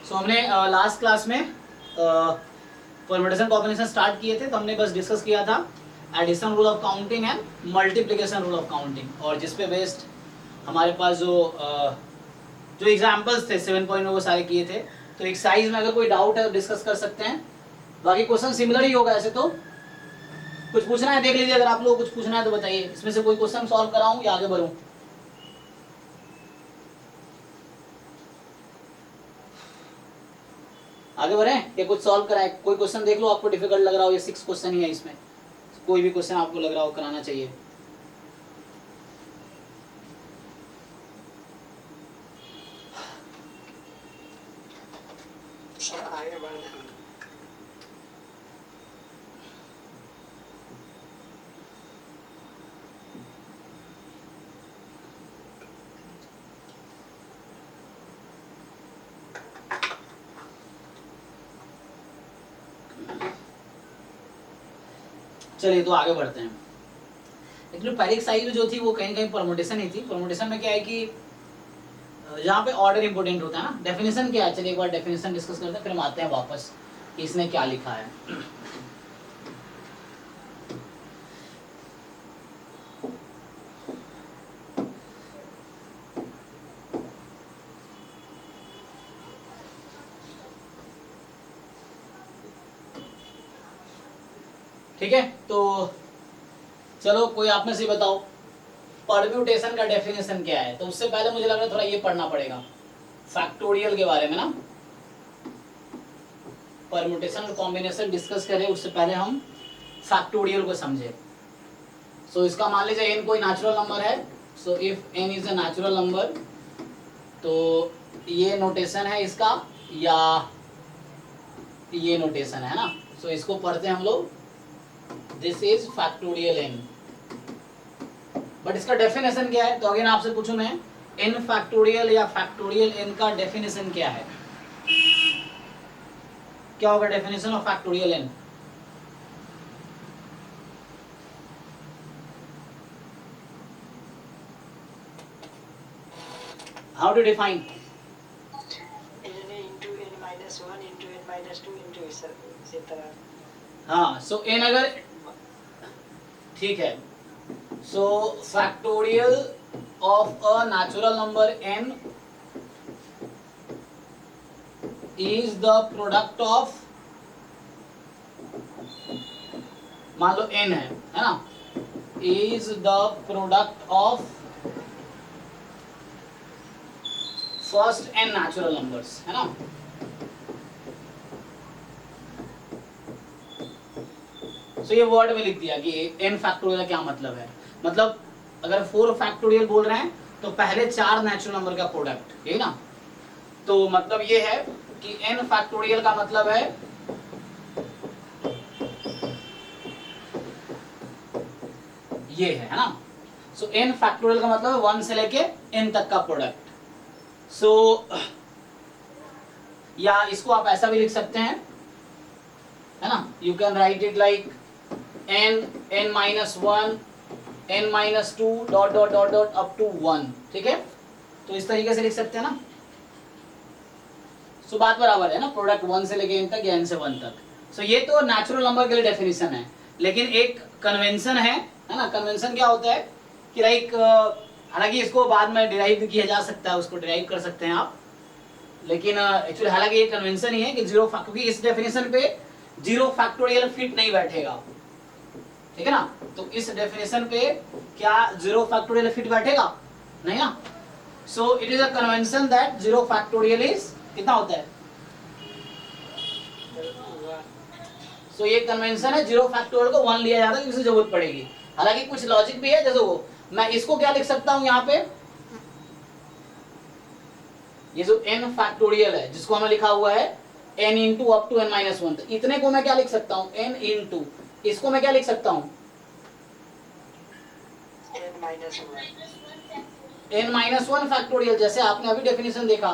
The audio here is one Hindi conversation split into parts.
सो हमने लास्ट क्लास में परम्यूटेशन कॉम्बिनेशन स्टार्ट किए थे, तो हमने बस डिस्कस किया था addition rule of counting and multiplication rule of counting, और जिस पे बेस्ड हमारे पास जो एग्जाम्पल्स थे 7.0 वो सारे किए थे। तो एक्सरसाइज में अगर कोई डाउट है तो डिस्कस कर सकते हैं, बाकी क्वेश्चन सिमिलर ही होगा ऐसे। तो कुछ पूछना है देख लीजिए, अगर आप लोग कुछ पूछना है तो बताइए, इसमें से कोई क्वेश्चन सॉल्व कराऊं या आगे बढ़ूं? आगे बढ़े या कुछ सॉल्व कराए? कोई क्वेश्चन देख लो आपको डिफिकल्ट लग रहा हो, ये 6 क्वेश्चन ही है, इसमें कोई भी क्वेश्चन आपको लग रहा हो कराना चाहिए। चलिए तो आगे बढ़ते हैं। एक्चुअली पहली एक्सरसाइज जो थी वो कहीं कहीं परमुटेशन ही थी। परमुटेशन में क्या है कि जहाँ पे ऑर्डर इंपॉर्टेंट होता है ना। डेफिनेशन क्या है, चलिए एक बार डेफिनेशन डिस्कस करते हैं, फिर हम आते हैं वापस कि इसने क्या लिखा है। ठीक है, तो चलो कोई आप में से बताओ परम्यूटेशन का डेफिनेशन क्या है। तो उससे पहले मुझे लग रहा है थोड़ा ये पढ़ना पड़ेगा फैक्टोरियल के बारे में ना। परम्यूटेशन और कॉम्बिनेशन डिस्कस करें उससे पहले हम फैक्टोरियल को समझे। सो इसका मान लीजिए n कोई नेचुरल नंबर है। So if n is a natural number, तो ये नोटेशन है इसका या ये नोटेशन है ना। सो इसको पढ़ते हैं हम लोग, this is factorial n। But इसका डेफिनेशन क्या है, तो अगेन आपसे पूछूं मैं, n फैक्टोरियल या फैक्टोरियल n का डेफिनेशन क्या है? क्या होगा definition of factorial n? How to define? n into n minus 1 into n minus 2 into इसी तरह। हाँ, सो n अगर ठीक है, so factorial of a natural number n is the product of, मान लो n है ना, is the product of first n natural numbers, है ना। तो ये वर्ड में लिख दिया कि n फैक्टोरियल क्या मतलब है। मतलब अगर 4 फैक्टोरियल बोल रहे हैं तो पहले 4 नेचुरल नंबर का प्रोडक्ट, यही ना। तो मतलब ये है कि n फैक्टोरियल का मतलब है ये है ना। सो n फैक्टोरियल का मतलब है 1 से लेके n तक का प्रोडक्ट। सो या इसको आप ऐसा भी लिख सकते हैं, है ना। You can write it like n minus 1 n minus 2 dot dot dot dot up to 1, ठीक है। तो इस तरीके से लिख सकते हैं ना। सो बात बराबर है ना, प्रोडक्ट 1 से लेके n तक या n से 1 तक। सो ये तो नेचुरल नंबर के लिए डेफिनेशन है, लेकिन एक कन्वेंशन है ना। कन्वेंशन क्या होता है कि लाइक, हालांकि इसको बाद में डिराइव भी किया जा सकता है, उसको डिराइव कर सकते हैं आप, लेकिन एक्चुअली हालांकि ये कन्वेंशन ही है कि क्योंकि इस डेफिनेशन पे 0 फैक्टोरियल फिट नहीं बैठेगा, ठीक है ना। तो इस डेफिनेशन पे क्या 0 फैक्टोरियल फिट बैठेगा? नहीं ना। So it is a convention that 0 factorial is कितना होता है। सो ये कन्वेंशन है, 0 फैक्टोरियल को 1 लिया जाता है, किसी जरूरत पड़ेगी। हालांकि कुछ लॉजिक भी है, जैसे वो मैं इसको क्या लिख सकता हूं यहाँ पे, ये जो n फैक्टोरियल है जिसको हमें लिखा हुआ है n into up to n minus 1, तो इतने को मैं क्या लिख सकता हूँ, n इंटू, इसको मैं क्या लिख सकता हूँ, n माइनस 1 फैक्टोरियल। जैसे आपने अभी डेफिनेशन देखा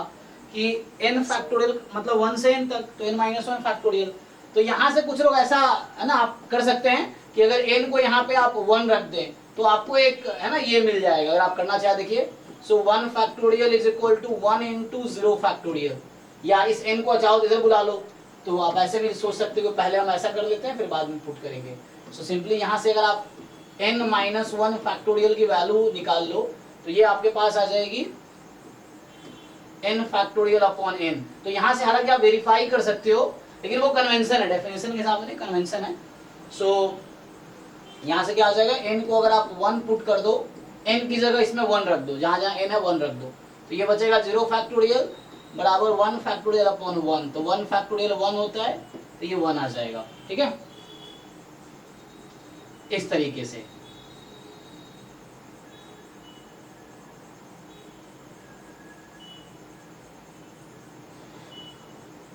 कि n फैक्टोरियल मतलब 1 से n तक, तो n माइनस 1 फैक्टोरियल। तो यहाँ से कुछ लोग ऐसा है ना आप कर सकते हैं कि अगर n को यहाँ पे आप 1 रख दें तो आपको एक है ना ये मिल जाएगा, अगर आप करना चाहे देखिए। So 1 factorial is equal to 1 into 0 factorial, या इस n को चाहो तो इधर बुला लो, तो आप ऐसे भी सोच सकते हो, पहले हम ऐसा कर लेते हैं फिर बाद में पुट करेंगे। सो सिंपली यहाँ से अगर आप n-1 फैक्टोरियल की वैल्यू निकाल लो तो ये आपके पास आ जाएगी n फैक्टोरियल अपॉन n। तो यहाँ से हालांकि आप वेरीफाई कर सकते हो, लेकिन वो कन्वेंशन है, डेफिनेशन के हिसाब से कन्वेंशन है। सो यहाँ से क्या आ जाएगा, n को अगर आप 1 पुट कर दो, n की जगह इसमें 1 रख दो, जहाँ जहाँ n है 1 रख दो, तो ये बचेगा 0 फैक्टोरियल बराबर 1 फैक्टोरियल अपॉन 1। तो 1 फैक्टोरियल 1 होता है, तो ये 1 आ जाएगा। ठीक है, इस तरीके से।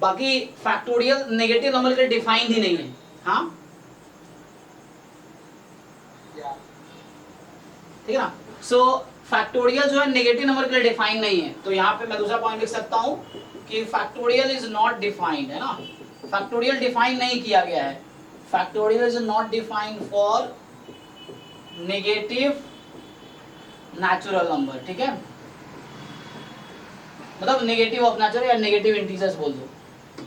बाकी फैक्टोरियल नेगेटिव नंबर के लिए डिफाइंड ही नहीं है। हाँ ठीक है ना। सो फैक्टोरियल जो है नेगेटिव नंबर के लिए डिफाइंड नहीं है, तो यहाँ पे मैं दूसरा पॉइंट लिख सकता हूँ कि फैक्टोरियल इज नॉट डिफाइंड, है ना। फैक्टोरियल डिफाइन नहीं किया गया है, factorial is not defined for negative natural number. ठीक है, मतलब नेगेटिव ऑफ नेचुरल या नेगेटिव इंटीजर्स बोल दो,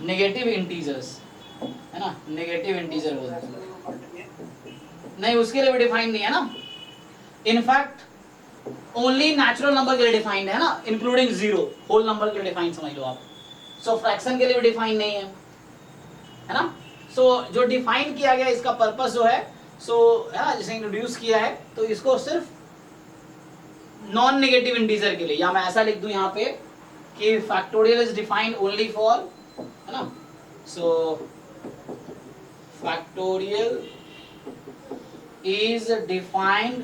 नेगेटिव इंटीजर्स, है ना, नेगेटिव इंटीजर बोल दो। नहीं, उसके लिए भी डिफाइंड नहीं है ना। इनफैक्ट ओनली नेचुरल नंबर के लिए डिफाइंड है ना, इंक्लूडिंग जीरो, होल नंबर के लिए डिफाइंड समझ लो आप। सो फ्रैक्शन के लिए भी डिफाइंड नहीं है ना। सो जो डिफाइन किया गया इसका पर्पस जो है, सो है ना, जैसे इंट्रोड्यूस किया है, तो इसको सिर्फ नॉन नेगेटिव इंटीजर के लिए, या मैं ऐसा लिख दूं यहाँ पे कि factorial is defined only for, है ना। सो factorial is defined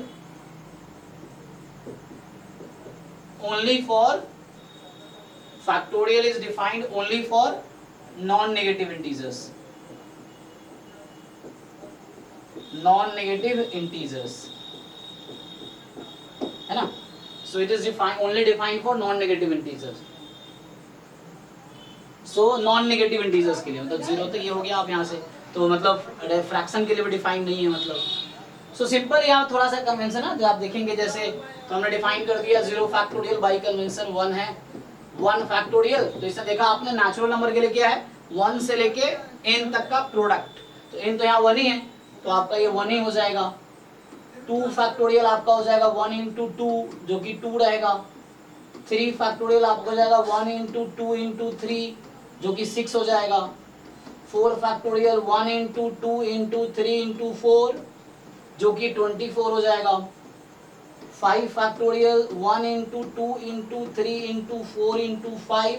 only for, factorial is defined only for non-negative integers, non-negative integers, है ना। so it is defined only defined for non-negative integers, so non-negative integers के लिए, मतलब 0 तक ये हो गया। आप यहाँ से तो मतलब फ्रैक्शन के लिए भी डिफाइंड नहीं है, मतलब सो सिंपल। यहाँ थोड़ा सा कन्वेंशन है जो आप देखेंगे, जैसे तो हमने डिफाइन कर दिया 0 फैक्टोरियल बाई कन्वेंशन 1 है, 1 फैक्टोरियल, तो इससे देखा आपने नेचुरल नंबर के लिए क्या है, 1 से लेके n तक का प्रोडक्ट, तो n तो यहाँ 1 ही है, तो आपका ये 1 ही हो जाएगा। 2 फैक्टोरियल आपका हो जाएगा 1 इंटू 2 जो कि 2 रहेगा। 3 फैक्टोरियल आपका हो जाएगा 1 इंटू 2 इंटू 3 जो कि 6 हो जाएगा। 4 फैक्टोरियल 1 इंटू 2 इंटू 3 इंटू 4 जो कि 24 हो जाएगा। 5 factorial 1 into 2 into 3 into 4 into 5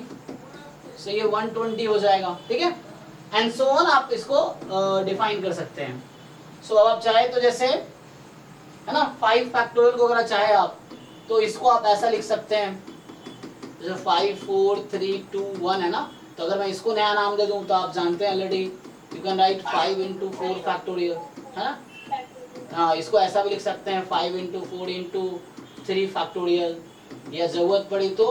से ये 120 हो जाएगा। ठीक है, एंड सो ऑन, आप इसको डिफाइन कर सकते हैं। सो अब आप चाहे तो जैसे, है ना, 5 फैक्टोरियल को अगर चाहे आप, तो इसको आप ऐसा लिख सकते हैं जैसे 5 4 3 2 1, है ना। तो अगर मैं इसको नया नाम दे दूं तो आप जानते हैं already, you can right 5 into 4 factorial, है ना। हाँ, इसको ऐसा भी लिख सकते हैं 5 इंटू 4 इंटू 3 फैक्टोरियल, या जरूरत पड़ी तो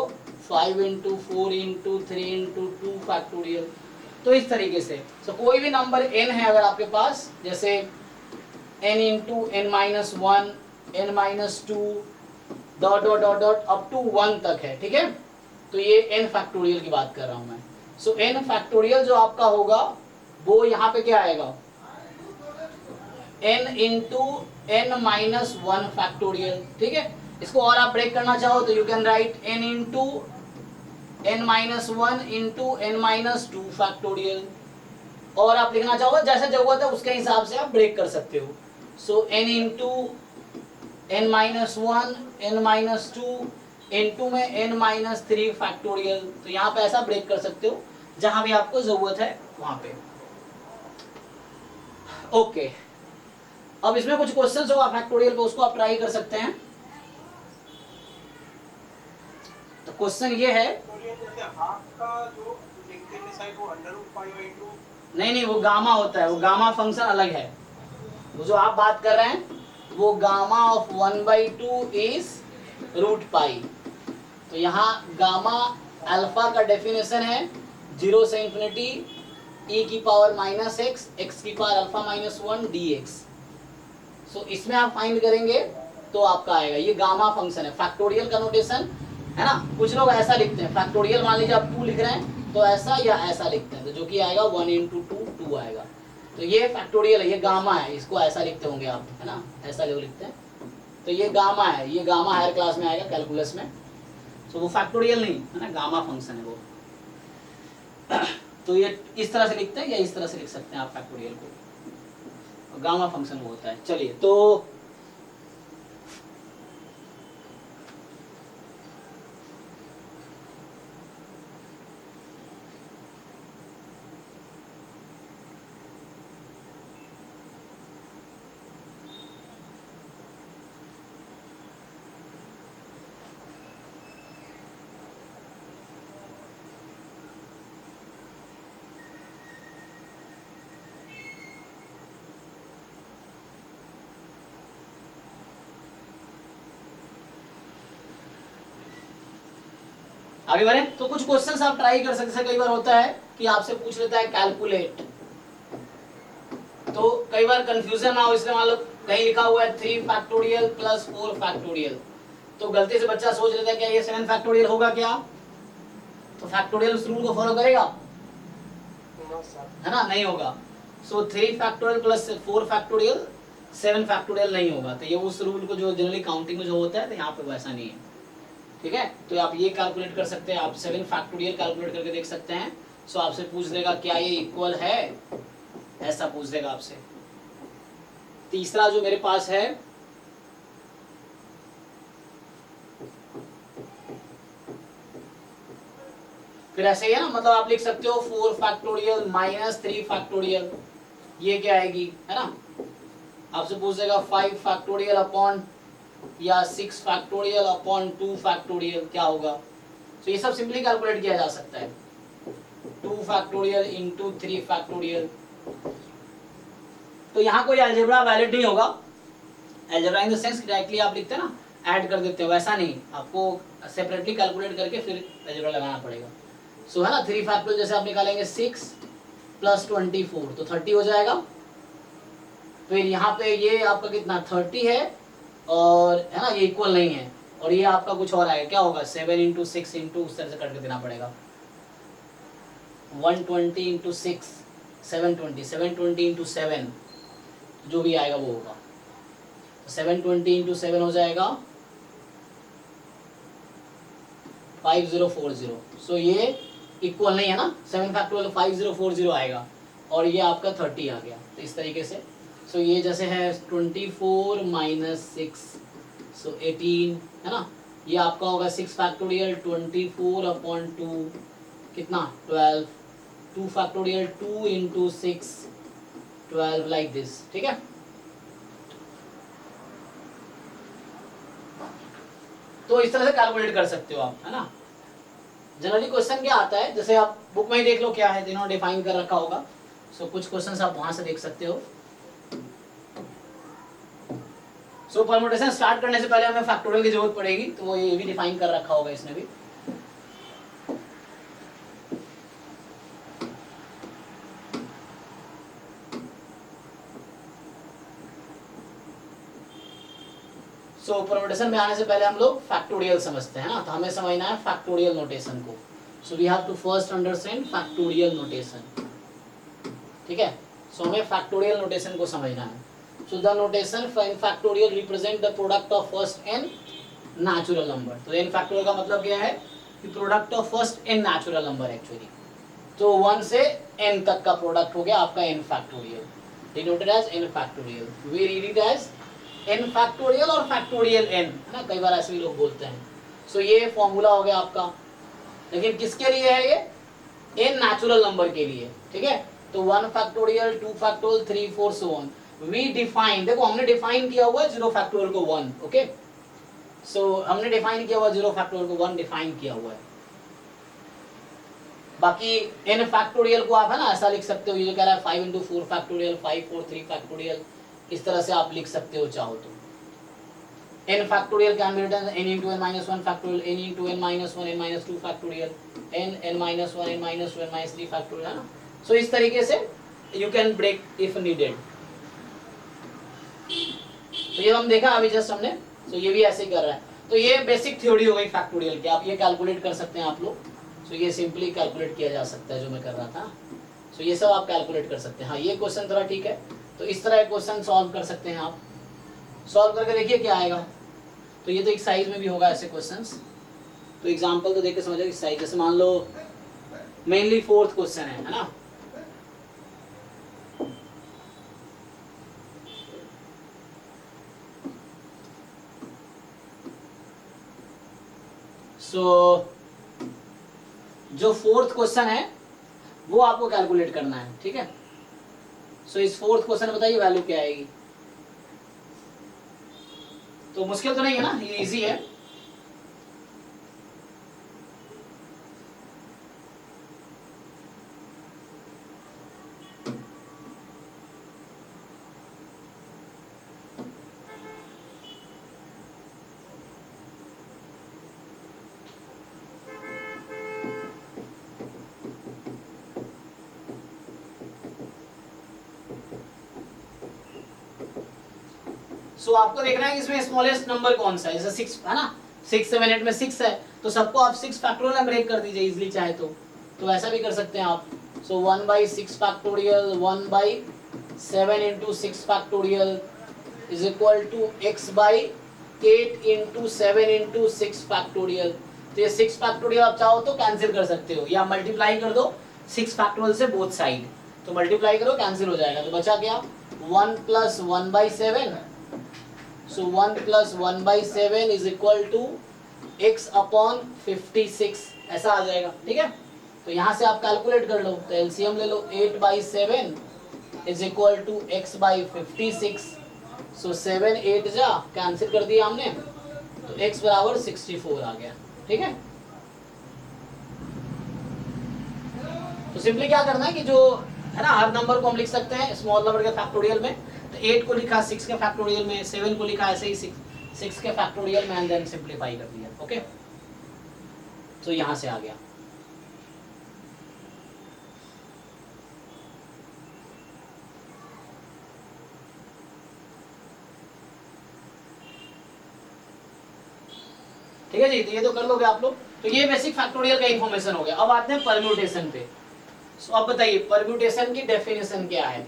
5 इंटू 4 इंटू 3 इंटू 2 फैक्टोरियल। तो इस तरीके से कोई भी नंबर n है अगर आपके पास, जैसे n into n-1 n-2 dot dot dot dot up to 1 तक है। ठीक है, तो ये n फैक्टोरियल की बात कर रहा हूं मैं। सो n फैक्टोरियल जो आपका होगा वो यहाँ पे क्या आएगा, n इंटू n-1 फैक्टोरियल। ठीक है, इसको और आप ब्रेक करना चाहो तो you can right n into n-1 into n-2 factorial, और आप लिखना चाहो जैसे जरूरत है उसके हिसाब से आप ब्रेक कर सकते हो। सो n into n-1 n-2 into में n-3 फैक्टोरियल, तो यहाँ पे ऐसा ब्रेक कर सकते हो जहां भी आपको जरूरत है वहां पे। ओके, अब इसमें कुछ क्वेश्चंस होगा फैक्टोरियल पे, उसको आप ट्राई कर सकते हैं। तो क्वेश्चन ये है, नहीं, वो गामा होता है, वो गामा फंक्शन अलग है। वो जो आप बात कर रहे हैं वो गामा ऑफ 1/2 इज √π। तो यहाँ गामा अल्फा का डेफिनेशन है 0 से इंफिनिटी e की पावर -x x की पावर अल्फा -1 dx। सो इसमें आप फाइंड करेंगे तो आपका आएगा, ये गामा फंक्शन है। फैक्टोरियल का नोटेशन है ना, कुछ लोग ऐसा लिखते हैं, फैक्टोरियल मान लीजिए आप 2 लिख रहे हैं तो ऐसा या ऐसा लिखते हैं, तो जो कि आएगा 1 इंटू 2 2 आएगा। तो ये फैक्टोरियल है, ये गामा है, इसको ऐसा लिखते होंगे आप, है ना, ऐसा जो लिखते हैं। तो ये गामा है, ये गामा हायर क्लास में आएगा कैलकुलस में। तो वो फैक्टोरियल नहीं है ना, गामा फंक्शन है वो। तो ये इस तरह से लिखते हैं या इस तरह से लिख सकते हैं आप फैक्टोरियल को, गामा फंक्शन वो होता है। चलिए, तो आगे बढ़े। तो कुछ क्वेश्चंस आप ट्राई कर सकते हैं। कई बार होता है कि आपसे पूछ लेता है कैलकुलेट, तो कई बार कंफ्यूजन ना हो इसलिए मान लो कहीं लिखा हुआ है 3 फैक्टोरियल प्लस 4 फैक्टोरियल, तो गलती से बच्चा सोच लेता है क्या ये 7 फैक्टोरियल होगा क्या, तो फैक्टोरियल उस रूल को फॉलो करेगा, है ना, नहीं होगा। सो 3 फैक्टोरियल प्लस 4 फैक्टोरियल 7 फैक्टोरियल नहीं होगा। तो ये उस रूल को जो जनरली काउंटिंग में जो होता है, तो यहाँ पे वैसा नहीं है, ठीक है। तो आप ये कैलकुलेट कर सकते हैं, आप 7 फैक्टोरियल कैलकुलेट करके देख सकते हैं। सो आपसे पूछ देगा क्या ये इक्वल है, ऐसा पूछ देगा आपसे। तीसरा जो मेरे पास है, फिर ऐसे ही है ना, मतलब आप लिख सकते हो 4 फैक्टोरियल माइनस 3 फैक्टोरियल, ये क्या आएगी, है ना। आपसे पूछ देगा 5 फैक्टोरियल अपॉन या 6 फैक्टोरियल अपॉन 2 फैक्टोरियल क्या होगा। तो ये सब सिंपली कैलकुलेट किया जा सकता है। 2 फैक्टोरियल इंटू 3 फैक्टोरियल। तो यहाँ कोई अलजेब्रा वैलिड नहीं होगा। Algebra in the sense directly आप लिखते हैं ना, ऐड कर देते हो, वैसा नहीं, आपको सेपरेटली कैलकुलेट करके फिर अलजेब्रा लगाना पड़ेगा। सो है ना, 3 फैक्टोरियल जैसे आप निकालेंगे 6 प्लस 24 तो 30 हो जाएगा। फिर यहाँ पे ये आपका कितना 30 है, और है ना ये इक्वल नहीं है, और ये आपका कुछ और आएगा, क्या होगा 7 इंटू 6 इंटू उस तरह से करके देना पड़ेगा। 120 इंटू 6 720, 720 इंटू 7 जो भी आएगा वो होगा। 720 इंटू 7 हो जाएगा 5040। सो ये इक्वल नहीं है ना, 7 फैक्टोरियल 5040 आएगा, और ये आपका 30 आ गया। तो इस तरीके से सो ये जैसे है 24 माइनस 6 सो 18, है ना। ये आपका होगा 6 फैक्टोरियल 24 अपॉन 2 कितना 12, 2 फैक्टोरियल 2 इंटू 6 12 लाइक दिस, ठीक है। तो इस तरह से कैलकुलेट कर सकते हो आप, है ना। जनरली क्वेश्चन क्या आता है, जैसे आप बुक में ही देख लो क्या है, जिन्होंने डिफाइन कर रखा होगा। सो कुछ क्वेश्चंस आप वहां से देख सकते हो। सो परम्यूटेशन स्टार्ट करने से पहले हमें फैक्टोरियल की जरूरत पड़ेगी, तो वो ये भी डिफाइन कर रखा होगा इसने भी। सो परम्यूटेशन में आने से पहले हम लोग फैक्टोरियल समझते हैं ना, तो हमें समझना है फैक्टोरियल नोटेशन को। So we have to first understand factorial notation, ठीक है। सो हमें फैक्टोरियल नोटेशन को समझना है। So the notation for n factorial represent the product of first n natural number। तो n factorial का मतलब क्या है कि product of first n natural number actually. तो 1 से n तक का प्रोडक्ट हो गया आपका n factorial, denoted as n factorial। We read it as n factorial और factorial n, है ना, कई बार ऐसे भी लोग बोलते हैं। So ये फॉर्मूला हो गया आपका, लेकिन किसके लिए है ये, n natural number के लिए, ठीक है। तो 1 factorial 2 factorial 3 4 so on। We define, देखो हमने डिफाइन किया हुआ है 0 फैक्टोरियल को 1, ओके। सो हमने डिफाइन किया हुआ 0 फैक्टोरियल को 1 डिफाइन किया हुआ है। बाकी n फैक्टोरियल को आप है ना ऐसा लिख सकते हो, ये जो कह रहा है 5 इंटू 4 फैक्टोरियल 5 4 3 फैक्टोरियल, इस तरह से आप लिख सकते हो चाहो तो। n factorial can be written n into n minus 1 factorial, n into n minus 1 n minus 2 factorial, n minus 1 n minus 2 n minus 3 factorial, है ना। सो इस तरीके से you can break if needed. तो ये हम देखा अभी जस्ट हमने, तो ये भी ऐसे ही कर रहा है। तो ये बेसिक थ्योरी हो गई फैक्टोरियल की, आप ये कैलकुलेट कर सकते हैं आप लोग। सो ये सिंपली कैलकुलेट किया जा सकता है जो मैं कर रहा था। सो ये सब आप कैलकुलेट कर सकते हैं। हाँ ये क्वेश्चन थोड़ा ठीक है, तो इस तरह क्वेश्चन सॉल्व कर सकते हैं आप। सॉल्व करके देखिए क्या आएगा। तो ये तो एक साइज में भी होगा ऐसे क्वेश्चंस। तो एग्जांपल तो देख के समझो इस साइज, जैसे मान लो मेनली फोर्थ क्वेश्चन है ना। सो जो फोर्थ क्वेश्चन है वो आपको कैलकुलेट करना है, ठीक है। सो इस फोर्थ क्वेश्चन बताइए वैल्यू क्या आएगी। तो मुश्किल तो नहीं है ना, ये इजी है। सो आपको देखना है कि इसमें स्मॉलेस्ट नंबर कौन सा है। जैसे 6 है ना, 6 7 8 में 6 है, तो सबको आप 6 फैक्टोरियल में ब्रेक कर दीजिए इजीली चाहे तो ऐसा भी कर सकते हैं आप। So 1/6 factorial 1/7 into 6 factorial is equal to x/8 into 7 into 6 factorial. तो ये 6 फैक्टोरियल आप चाहो तो कैंसिल कर सकते हो, या मल्टीप्लाई कर दो 6 फैक्टोरियल से बोथ साइड। तो मल्टीप्लाई करो कैंसिल हो जाएगा, तो बचा क्या 1 + 1/7। So 1 + 1/7 is equal to x/56 ऐसा आ जाएगा, ठीक है। तो यहाँ से आप कैलकुलेट कर लो, तो एलसीएम ले लो 8/7 is equal to x/56। सो 7 8 जा कैंसिल कर दिया हमने, तो x बराबर 64 आ गया, ठीक है। तो सिंपली क्या करना है कि जो है ना हर नंबर को हम लिख सकते हैं स्मॉल नंबर के फैक्टोरियल में। तो 8 को लिखा 6 के फैक्टोरियल में, 7 को लिखा ऐसे ही 6 के फैक्टोरियल में, एंड देन सिंपलीफाई कर दिया, ओके। तो यहां से आ गया। ठीक है जी, तो ये तो कर लोगे आप लोग। तो ये बेसिक फैक्टोरियल का इंफॉर्मेशन हो गया। अब आते हैं परम्यूटेशन पे। सो अब बताइए परम्यूटेशन की डेफिनेशन क्या है।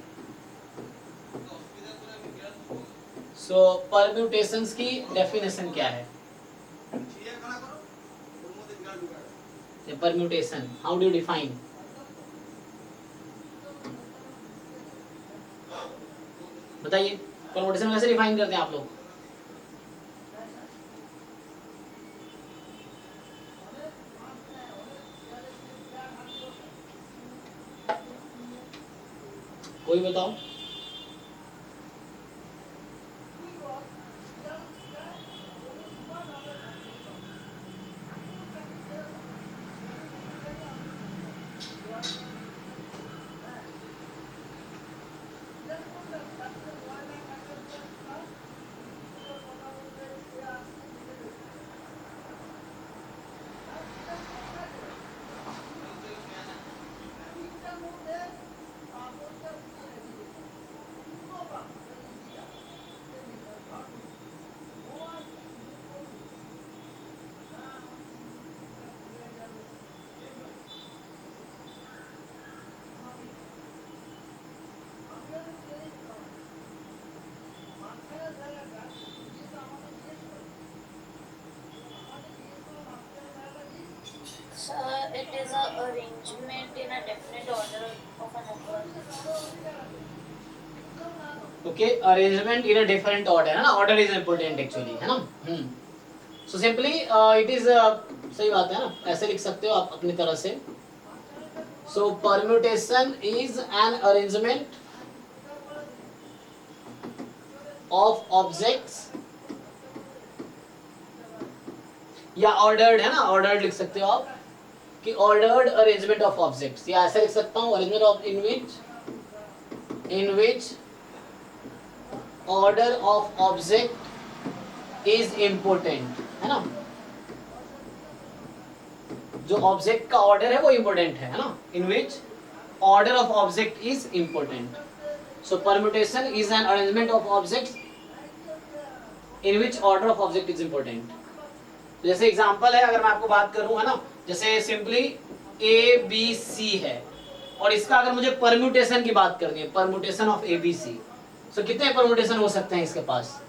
सो परम्यूटेशंस की डेफिनेशन क्या है। Permutation how do you define. बताइए परम्यूटेशन कैसे डिफाइन करते हैं आप लोग। कोई बताओ। It is an arrangement in a definite order of a number. Okay, arrangement in a different order है ना, ऑर्डर इज इंपॉर्टेंट एक्चुअली, है ना। सो सिंपली इट इज सही बात है ना, ऐसे लिख सकते हो आप अपनी तरह से। So permutation is an arrangement of objects, या ऑर्डर्ड है ना, ऑर्डर्ड लिख सकते हो आप कि ऑर्डर्ड अरेंजमेंट ऑफ ऑब्जेक्ट्स, या ऐसे लिख सकता हूँ arrangement of in which order of object is important, है ना। जो ऑब्जेक्ट का ऑर्डर है वो इम्पोर्टेंट है ना, in which order of object is important. So permutation is an arrangement of objects in which order of object is important. जैसे एग्जांपल है, अगर मैं आपको बात करूं है ना, जैसे सिंपली ए बी सी है और इसका अगर मुझे परम्यूटेशन की बात करनी है, permutation of A B C, so कितने परम्यूटेशन हो सकते हैं इसके पास?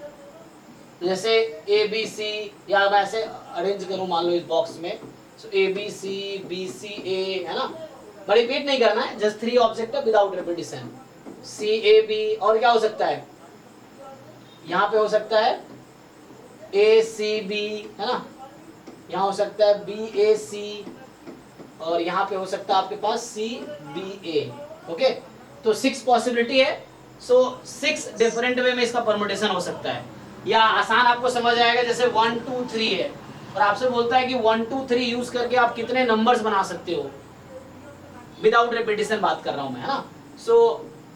जैसे ए बी सी, या मैं ऐसे अरेंज करूं मान लो इस बॉक्स में, सो A B C, B C A, है ना, बट रिपीट नहीं करना है, जस्ट 3 ऑब्जेक्ट है without repetition, C A B, और क्या हो सकता है यहाँ पे? हो सकता है ए सी बी, है ना, यहाँ हो सकता है बी ए सी, और यहाँ पे हो सकता है आपके पास सी बी ए। ओके, तो 6 पॉसिबिलिटी है। सो 6 डिफरेंट वे में इसका परमुटेशन हो सकता है, या आसान आपको समझ आएगा जैसे 1 2 3 है और आपसे बोलता है कि 1 2 3 यूज करके आप कितने नंबर्स बना सकते हो, विदाउट रिपीटिशन बात कर रहा हूं मैं, है ना। सो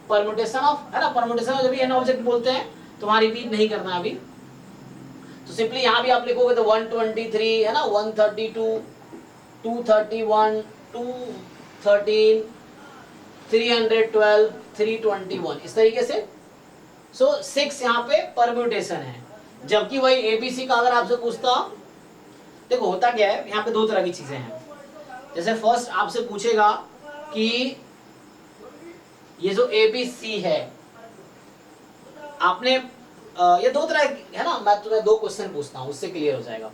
परमुटेशन ऑफ, है ना, परमुटेशन में जब भी एन ऑब्जेक्ट बोलते हैं तो वहां रिपीट नहीं करना है अभी, तो सिंपली यहाँ भी आप लिखोगे तो 123, है ना, 132, 231, 213, 312, 321, इस तरीके से। सो 6 यहाँ पे परम्यूटेशन है, जबकि वही एबीसी का अगर आपसे पूछता, देखो होता क्या है यहाँ पे 2 तरह की चीजें हैं। जैसे फर्स्ट आपसे पूछेगा कि ये जो एबीसी है, आपने ये 2 तरह है ना, मैं तुम्हें 2 क्वेश्चन पूछता हूँ उससे क्लियर हो जाएगा।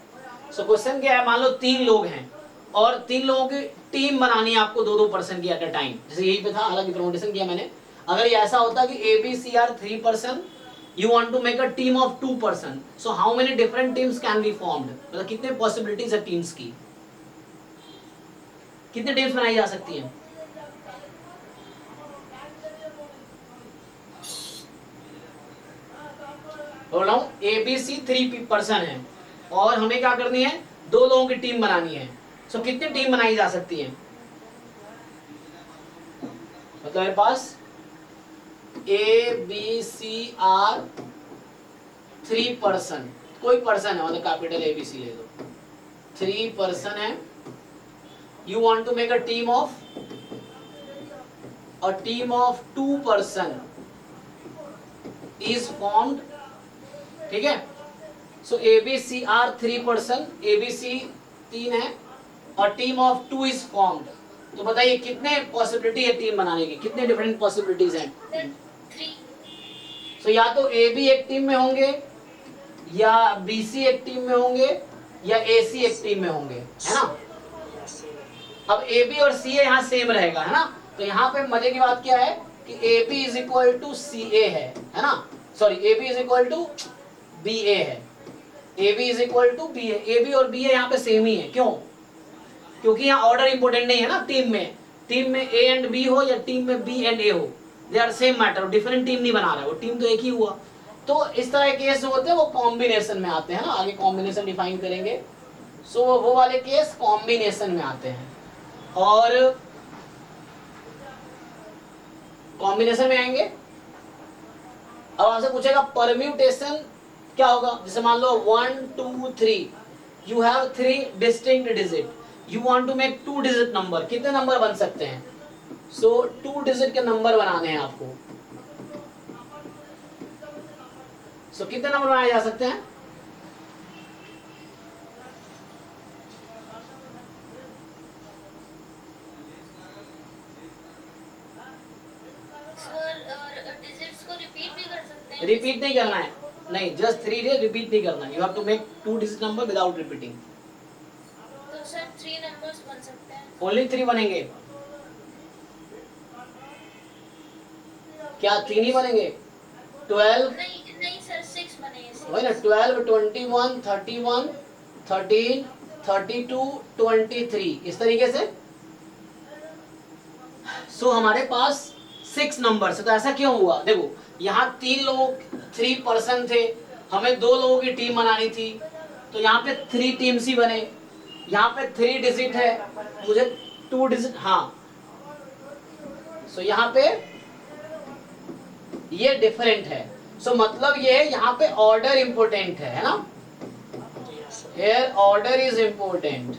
सो क्वेश्चन क्या है, मान लो 3 लोग हैं और 3 लोगों की टीम बनानी है आपको 2-2 पर्सन की एट अ टाइम, जैसे यही पे था, हालांकि प्रमोटेशन किया मैंने। अगर ये ऐसा होता कि A B C are 3 person, you want to make a team of 2 person, so how many different teams can be formed, मतलब कितने पॉसिबिलिटीज है टीम्स की, कितने टीम्स बनाई जा सकती हैं? बोल रहा हूँ ए बी सी 3 पर्सन है और हमें क्या करनी है, 2 लोगों की टीम बनानी है, सो कितनी टीम बनाई जा सकती है? मतलब मेरे पास A B C are 3 person, कोई पर्सन है, मतलब कैपिटल ए बी सी ले दो, 3 पर्सन है, you want to make a team of 2 person is formed, ठीक है। So A B C are 3 person, A B C 3 है और टीम ऑफ 2 इज फॉर्म्ड, तो बताइए कितने पॉसिबिलिटी है टीम बनाने की, कितने डिफरेंट पॉसिबिलिटीज हैं? 3। सो या तो ए बी एक टीम में होंगे, या बी सी एक टीम में होंगे, या ए सी एक टीम में होंगे, है ना। अब ए बी और सी ए यहाँ सेम रहेगा, है ना, तो यहाँ पे मजे की बात क्या है कि A B is equal to C A है ना, sorry A B is equal to B A है, A B is equal to B A B और बी ए यहाँ पे सेम ही है, क्यों? क्योंकि यहाँ ऑर्डर इंपॉर्टेंट नहीं है ना, टीम में ए एंड बी हो या टीम में बी एंड ए हो, they are same matter, different team नहीं बना रहा है, वो टीम तो एक ही हुआ। तो इस तरह के केस होते हैं वो कॉम्बिनेशन में आते हैं ना, आगे कॉम्बिनेशन डिफाइन करेंगे। सो वो वाले केस कॉम्बिनेशन में आते हैं, और कॉम्बिनेशन में आएंगे। अब आपसे पूछेगा परम्यूटेशन क्या होगा, जैसे मान लो 1 2 3, you have 3 distinct digit, you want to make 2 digit number, कितने नंबर बन सकते हैं? सो 2 डिजिट के नंबर बनाने हैं आपको, सो कितने नंबर बनाए जा सकते हैं? सर डिजिट्स को रिपीट भी कर सकते हैं? रिपीट नहीं करना है, नहीं, जस्ट 3 डे, रिपीट नहीं करना, you have to make 2 digit number without repeating. तो सर 3 नंबर्स बन सकते हैं? ओनली 3 बनेंगे, क्या 3 ही बनेंगे? 12, नहीं सर 6 बनेंगे। वही ना, 12 21 31 13 32 23, इस तरीके से। सो हमारे पास 6 नंबर है, तो ऐसा क्यों हुआ? देखो यहाँ 3 लोग 3 पर्सन थे, हमें 2 लोगों की टीम बनानी थी, तो यहाँ पे 3 टीम्स ही बने, यहाँ पे 3 डिजिट है, मुझे 2 डिजिट, हाँ, सो यहाँ पे ये डिफरेंट है। सो मतलब ये है यहाँ पे ऑर्डर इंपोर्टेंट है ना, हियर ऑर्डर इज इंपोर्टेंट,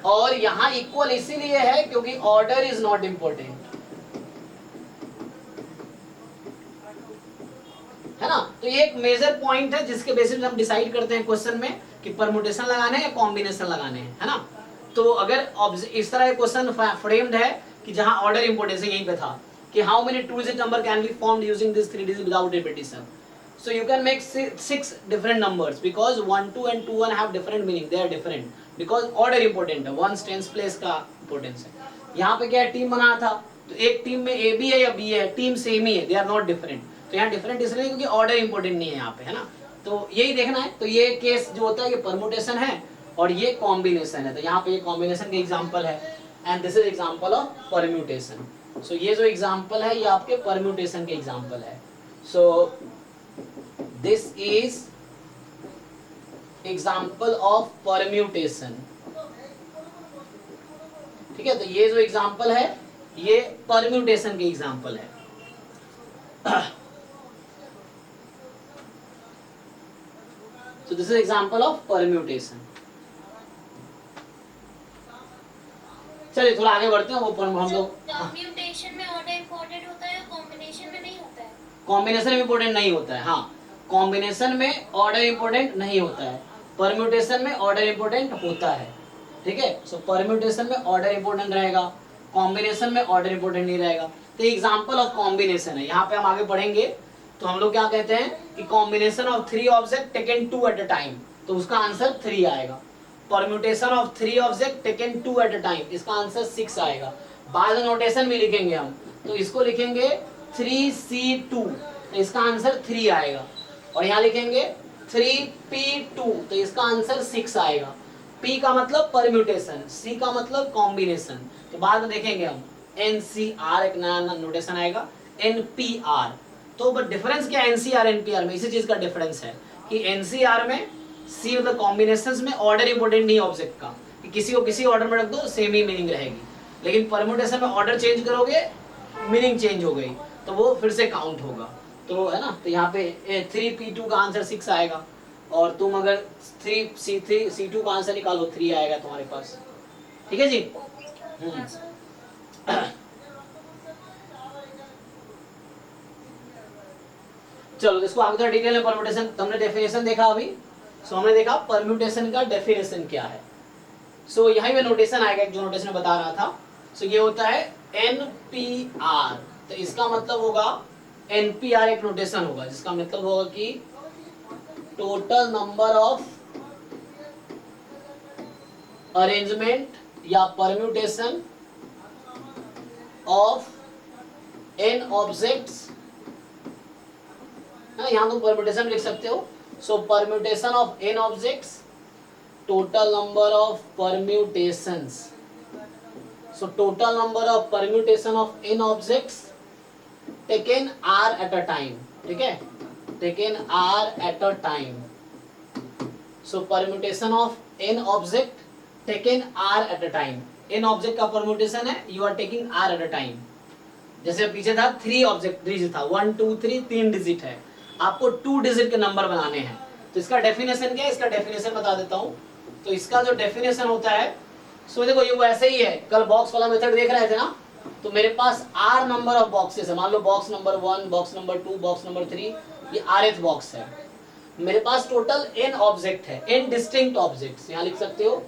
और यहाँ इक्वल इसीलिए है क्योंकि ऑर्डर इज नॉट इंपोर्टेंट, है ना। तो ये एक मेजर पॉइंट है जिसके बेसिस हम डिसाइड करते हैं क्वेश्चन में कि परमुटेशन लगाने हैं या कॉम्बिनेशन लगाने हैं, है ना। तो अगर इस तरह क्वेश्चन फ्रेम्ड है कि जहां ऑर्डर इंपॉर्टेंस यहीं पे था कि how many two digit number can be formed using this three digit without repetition. So you can make six different numbers because 1 2 and 2 1 have different meaning. They are different because order important है. One tens place का importance है. यहाँ पे क्या है, टीम बना था तो एक टीम में ए बी है या बी है, टीम सेम ही है, दे आर नॉट डिफरेंट. तो यहाँ डिफरेंट इसलिए क्योंकि ऑर्डर इंपॉर्टेंट नहीं है यहाँ पे, है ना. तो यही देखना है. तो ये केस जो होता है ये परमुटेशन है और ये कॉम्बिनेशन है. तो यहाँ पे ये कॉम्बिनेशन के एग्जाम्पल है and this is example of permutation. So ये जो एग्जाम्पल है ये आपके परम्यूटेशन के एग्जाम्पल है. सो this is example of permutation. ठीक है, तो ये जो एग्जाम्पल है ये परम्यूटेशन के एग्जाम्पल है. So this is example of permutation. चलिए थोड़ा आगे बढ़ते हैं. वो हम लोग परम्यूटेशन में ऑर्डर इंपॉर्टेंट होता है, कॉम्बिनेशन में नहीं होता है. कॉम्बिनेशन में इंपॉर्टेंट नहीं होता है. हाँ, कॉम्बिनेशन में ऑर्डर इंपॉर्टेंट नहीं होता है, परम्यूटेशन में ऑर्डर इंपॉर्टेंट होता है. ठीक है, सो परम्यूटेशन में ऑर्डर इंपॉर्टेंट रहेगा, कॉम्बिनेशन में ऑर्डर इंपॉर्टेंट नहीं रहेगा. तो एग्जांपल ऑफ कॉम्बिनेशन है. यहाँ पे हम आगे पढ़ेंगे तो हम लोग क्या कहते हैं कि combination of three object taken two at a time, तो उसका आंसर 3 आएगा. Permutation of three object taken two at a time, इसका आंसर 6 आएगा. बाद में नोटेशन भी लिखेंगे हम, तो इसको लिखेंगे 3C2, तो इसका आंसर 3 आएगा. और यहाँ लिखेंगे 3P2, तो इसका आंसर 6 आएगा. P का मतलब परम्यूटेशन, C का मतलब कॉम्बिनेशन. तो बाद में देखेंगे हम NCR, एक नया नोटेशन आएगा NPR. तो बट डिफरेंस क्या है NCR NPR में, इसी चीज का डिफरेंस है कि NCR में C मतलब कॉम्बिनेशंस में ऑर्डर इंपॉर्टेंट नहीं ऑब्जेक्ट का, कि किसी को किसी ऑर्डर में रख दो सेम ही मीनिंग रहेगी. लेकिन परम्यूटेशन में ऑर्डर चेंज करोगे मीनिंग चेंज हो गई तो वो फिर से काउंट होगा. तो है ना, तो यहाँ पे 3P2 का आंसर 6 आएगा और तुम अगर 3C2 का आंसर निकालो 3 आएगा तुम्हारे पास. ठीक है जी. चलो इसको आगे थोड़ा डिटेल में परम्यूटेशन, तुमने डेफिनेशन देखा अभी. सो हमने देखा परम्यूटेशन का डेफिनेशन क्या है. सो यहीं में नोटेशन आएगा जो नोटेशन बता रहा था. सो ये होता है NPR, तो इसका मतलब होगा NPR एक नोटेशन होगा जिसका मतलब होगा कि टोटल नंबर ऑफ अरेंजमेंट या परम्यूटेशन ऑफ n ऑब्जेक्ट्स. यहाँ तुम परम्यूटेशन लिख सकते हो. So permutation of n objects, total number of permutations. So total number of permutation of n objects taken R at a time. ठीक है, taken R at a time. So permutation of n object taken R at a time. n object का permutation है, you are taking R at a time. जैसे पीछे था 3 ऑब्जेक्ट डिजिट था, 1 2 3 3 डिजिट है, आपको 2 डिजिट के नंबर बनाने हैं. तो इसका डेफिनेशन क्या है, इसका डेफिनेशन बता देता हूँ. तो इसका जो डेफिनेशन होता है, सो देखो ये वैसे ही है, कल बॉक्स वाला मेथड देख रहे थे ना. तो मेरे पास R नंबर ऑफ बॉक्सेस है, मान लो box number 1, box number 2, box number 3, ये Rth बॉक्स है. मेरे पास टोटल n ऑब्जेक्ट है, n डिस्टिंक्ट ऑब्जेक्ट्स, यहाँ लिख सकते हो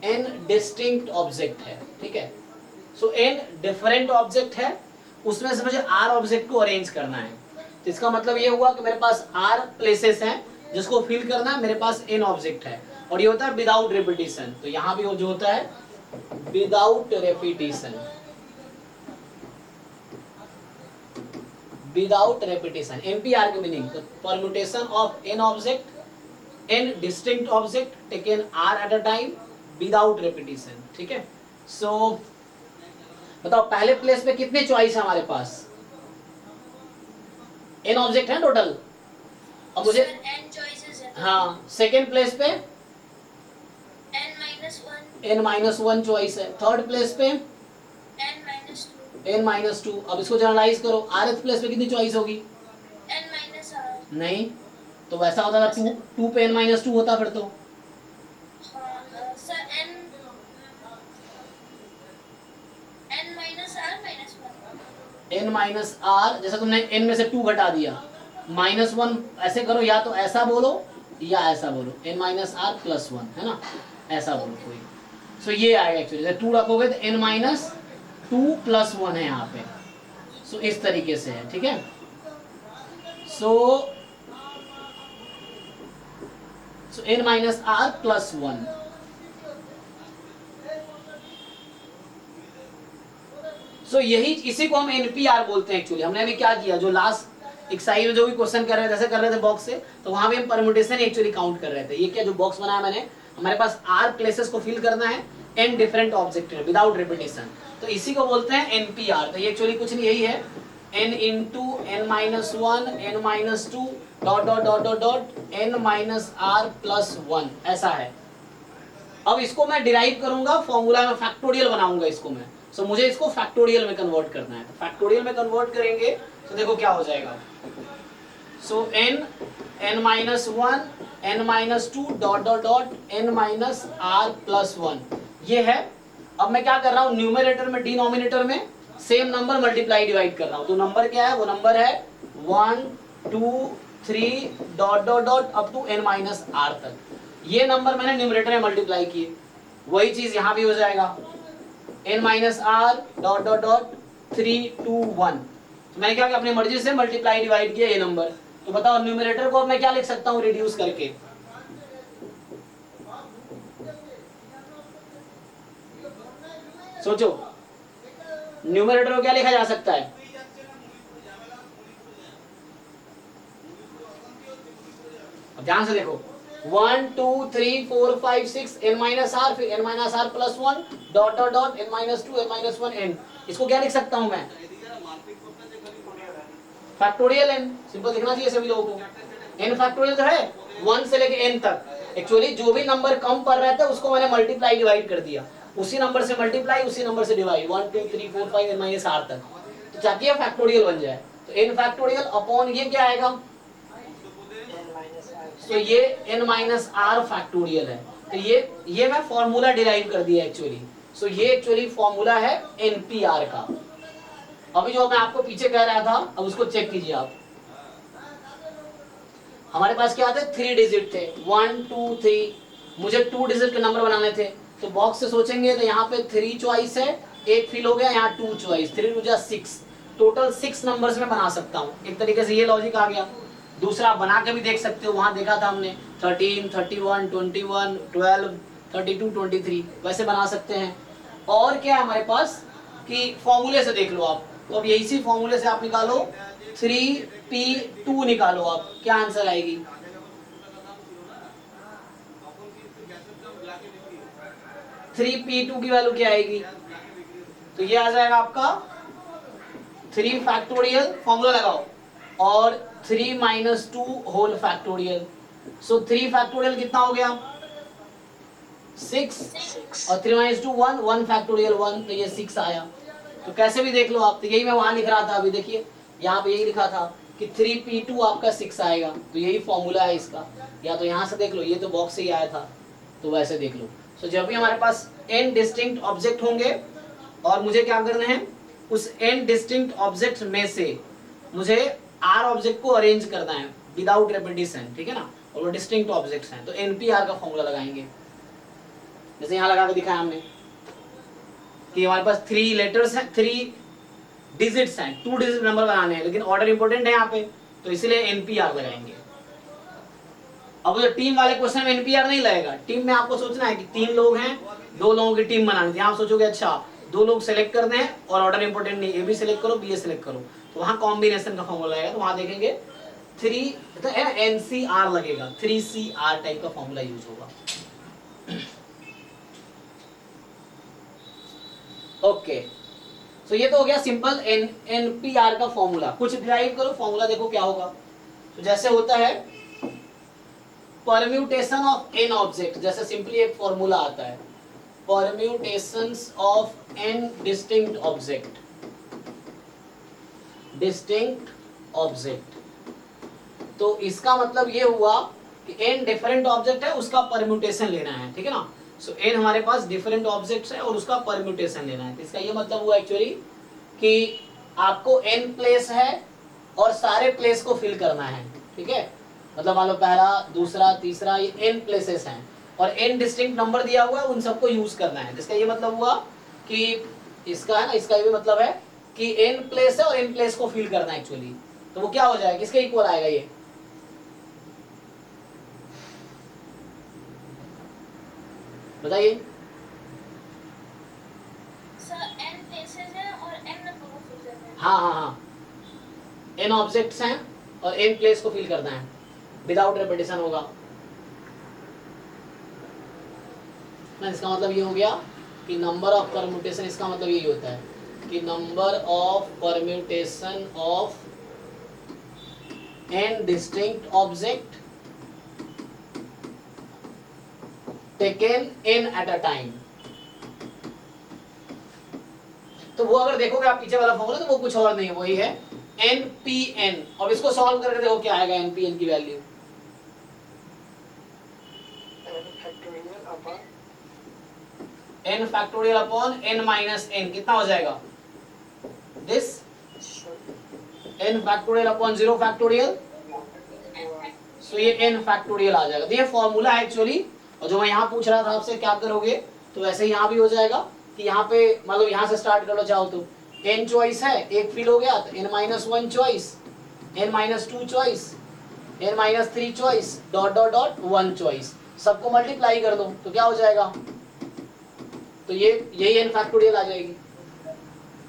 n डिस्टिंक्ट ऑब्जेक्ट है. ठीक है, सो n डिफरेंट ऑब्जेक्ट है, उसमें से मुझे R ऑब्जेक्ट को अरेंज करना है. तो इसका मतलब ये हुआ कि मेरे पास R प्लेसेस हैं जिसको फिल करना है, मेरे पास n ऑब्जेक्ट है और ये होता है विदाउट रिपीटिशन. तो यहाँ भी जो होता है without repetition, without repetition. NPR की meaning, permutation of n object, n distinct object taken R at a time without repetition. ठीक है, सो बताओ पहले प्लेस पे कितने चॉइस है हमारे पास, n ऑब्जेक्ट है टोटल. अब मुझे n चॉइसेस है. हाँ, सेकेंड प्लेस पे n-1 चॉइस है, थर्ड प्लेस पे n-2. अब इसको जनरलाइज करो, rth प्लेस पे कितनी चॉइस होगी, n-r. नहीं, तो वैसा होता था 2 पे n-2 होता फिर तो. सर n-r, जैसा तुमने n में से 2 घटा दिया, -1 ऐसे करो, या तो ऐसा बोलो या ऐसा बोलो, n-r +1 है ना, ऐसा बोलो कोई. सो ये आएगा एक्चुअली, 2 रखोगे तो n माइनस 2 प्लस 1 है यहाँ पे। सो इस तरीके से है, ठीक है। सो n माइनस r प्लस 1। सो यही, इसी को हम NPR बोलते हैं एक्चुअली। हमने अभी क्या किया, जो लास्ट एक्सरसाइज में जो भी क्वेश्चन कर रहे थे, जैसे कर रहे थे बॉक्स से, तो वहां भी हम परम्यूटेशन एक्चुअली काउंट कर रहे थे। ये क्या जो बॉक्स बनाया मैंने, हमारे पास r प्लेसेस को फिल करना है n डिफरेंट ऑब्जेक्ट है विदाउट रिपीटेशन, तो इसी को बोलते हैं NPR। तो ये एक्चुअली कुछ नहीं, यही है n into n minus 1 n minus 2 dot dot dot dot dot n minus r plus 1, ऐसा है। अब इसको मैं डिराइव करूंगा फॉर्मूला में, फैक्टोरियल बनाऊंगा इसको मैं। सो मुझे इसको फैक्टोरियल में कन्वर्ट करना है, तो फैक्टोरियल में कन्वर्ट करेंगे तो देखो क्या हो जाएगा। सो n minus 1 n minus 2 dot dot dot n minus r plus 1, ये है। अब मैं क्या कर रहा हूँ, न्यूमरेटर में डिनोमिनेटर में सेम नंबर मल्टीप्लाई डिवाइड कर रहा हूँ। तो नंबर क्या है, वो नंबर है 1 2 3 dot dot dot up to n minus r तक। ये नंबर मैंने न्यूमरेटर में मल्टीप्लाई किए, वही चीज यहाँ भी हो जाएगा n minus r dot dot dot 3 2 1। तो मैंने क्या किया, अपनी मर्जी से मल्टीप्लाई डिवाइड किया ये नंबर। तो बताओ न्यूमरेटर को मैं क्या लिख सकता हूँ रिड्यूस करके, सोचो न्यूमरेटर को क्या लिखा जा सकता है। अब ध्यान से देखो, 1 2 3 4 5 6 n माइनस आर, फिर n minus R plus 1 dot dot dot n minus 2 n minus 1 n। इसको क्या लिख सकता हूं मैं, फैक्टोरियल n। सिंपल दिखना चाहिए सभी लोगों को। n फैक्टोरियल तो है 1 से लेके n तक। एक्चुअली जो भी नंबर कम पर रहता है उसको मैंने मल्टीप्लाई डिवाइड कर दिया, उसी नंबर से मल्टीप्लाई, उसी नंबर से डिवाइड, 1 2 3 4 5 n माइनस r तक, तो ताकि फैक्टोरियल बन जाए। तो n फैक्टोरियल अपॉन ये क्या आएगा, तो ये n माइनस r फैक्टोरियल है। तो ये मैं फॉर्मूला डिराइव कर दिया एक्चुअली। सो ये एक्चुअली फॉर्मूला है NPR का। अभी जो मैं आपको पीछे कह रहा था, अब उसको चेक कीजिए आप। हमारे पास क्या थे, 3 डिजिट थे, 1 2 3। मुझे 2 डिजिट के नंबर बनाने थे, तो बॉक्स से सोचेंगे तो यहाँ पे 3 चॉइस है, एक फिल हो गया, यहाँ 2 चॉइस, 3 2 जा 6, टोटल 6 नंबर्स में बना सकता हूँ। एक तरीके से ये लॉजिक आ गया। दूसरा आप बना के भी देख सकते हो, वहां देखा था हमने 13 31 21 12 32 23, वैसे बना सकते हैं। और क्या है हमारे पास कि फॉर्मूले से देख लो आप, तो अब इसी फॉर्मूले से आप निकालो 3p2 निकालो आप, क्या आंसर आएगी, थ्री P2 की वैल्यू क्या आएगी, तो ये आ जाएगा आपका 3 फैक्टोरियल, फॉर्मूला लगाओ, और 3 माइनस 2 होल फैक्टोरियल। सो 3 फैक्टोरियल कितना हो गया, 6, और 3 माइनस 2 1, 1 फैक्टोरियल 1, तो ये 6 आया। तो कैसे भी देख लो आप, तो यही मैं वहां लिख रहा था, अभी देखिए यहाँ पे यही लिखा था कि 3p2 आपका 6 आएगा, तो यही फॉर्मूला है इसका। या तो यहाँ से देख लो, ये तो बॉक्स से ही आया था, तो वैसे देख लो। सो जब भी हमारे पास n डिस्टिंक्ट ऑब्जेक्ट होंगे और मुझे क्या करना है, उस n डिस्टिंक्ट ऑब्जेक्ट में से मुझे r ऑब्जेक्ट को अरेंज करना है विदाउट रेपिटेशन, ठीक है ना, और वो डिस्टिंक्ट ऑब्जेक्ट्स हैं, तो NPR का फॉर्मूला लगाएंगे। जैसे यहाँ लगा के दिखाया हमने कि हमारे पास 3 लेटर्स हैं, 3 डिजिट्स हैं, 2 डिजिट नंबर बनाने हैं, लेकिन ऑर्डर इंपॉर्टेंट है यहाँ पे, तो इसलिए NPR लगाएंगे। अब जो टीम वाले क्वेश्चन में NPR नहीं लगेगा। टीम में आपको सोचना है कि 3 लोग हैं, 2 लोगों की टीम बनानी थी, आप सोचोगे अच्छा 2 लोग सेलेक्ट करने हैं और ऑर्डर इंपॉर्टेंट नहीं, ए भी सिलेक्ट करो बी सिलेक्ट करो, तो वहां कॉम्बिनेशन का फॉर्मूला आएगा। तो वहां देखेंगे 3 तो NCR लगेगा, 3CR टाइप का फॉर्मूला यूज होगा। ओके, सो ये तो हो गया सिंपल NPR का फॉर्मूला। कुछ डिराइव करो फॉर्मूला, देखो क्या होगा। तो जैसे होता है परम्यूटेशन ऑफ n ऑब्जेक्ट, जैसे सिंपली एक फॉर्मूला आता है, permutations of n distinct object, distinct object. तो इसका मतलब ये हुआ कि n डिफरेंट ऑब्जेक्ट है, उसका परम्यूटेशन लेना है, ठीक है ना। सो n हमारे पास डिफरेंट ऑब्जेक्ट्स है और उसका परम्यूटेशन लेना है। इसका ये मतलब हुआ एक्चुअली कि आपको n प्लेस है और सारे प्लेस को फिल करना है, ठीक है। मतलब मान लो पहला, दूसरा, तीसरा, ये n प्लेसेस हैं, और n डिस्टिंक्ट नंबर दिया हुआ है, उन सबको यूज करना है। जिसका ये मतलब हुआ कि इसका है ना, इसका ये मतलब है कि n प्लेस है और n प्लेस को फिल करना है एक्चुअली। तो वो क्या हो जाएगा, किसके इक्वल आएगा ये? बताइए। सर n प्लेसेस है और n नंबर को फिल करना है। हाँ हाँ हाँ, n ऑब्जेक्ट्स हैं और n प्लेस को फिल करना है, विदाउट रेपिटेशन होगा ना। इसका मतलब ये हो गया कि नंबर ऑफ परम्यूटेशन, इसका मतलब यही होता है कि number of permutation of n distinct object taken n eight a time. तो वो अगर देखोगे आप पीछे वाला फॉर्मूला, तो वो कुछ और नहीं है, वही है npn। अब इसको सॉल्व करके देखो क्या आएगा npn की value. n factorial upon n minus n कितना हो जाएगा? This n factorial upon 0 factorial, so ये n फैक्टोरियल आ जाएगा। तो ये फॉर्मूला है एक्चुअली। और जो मैं यहाँ पूछ रहा था आपसे क्या करोगे, तो वैसे यहाँ भी हो जाएगा कि यहाँ पे मतलब यहाँ से स्टार्ट कर लो चाहो तो। n चॉइस है, एक फिल हो गया तो n minus 1 choice, n minus 2 choice, n minus 3 choice, dot dot dot 1 choice, सबको मल्टीप्लाई कर दो तो क्या हो जाएगा? तो ये यही n फैक्टोरियल आ जाएगी।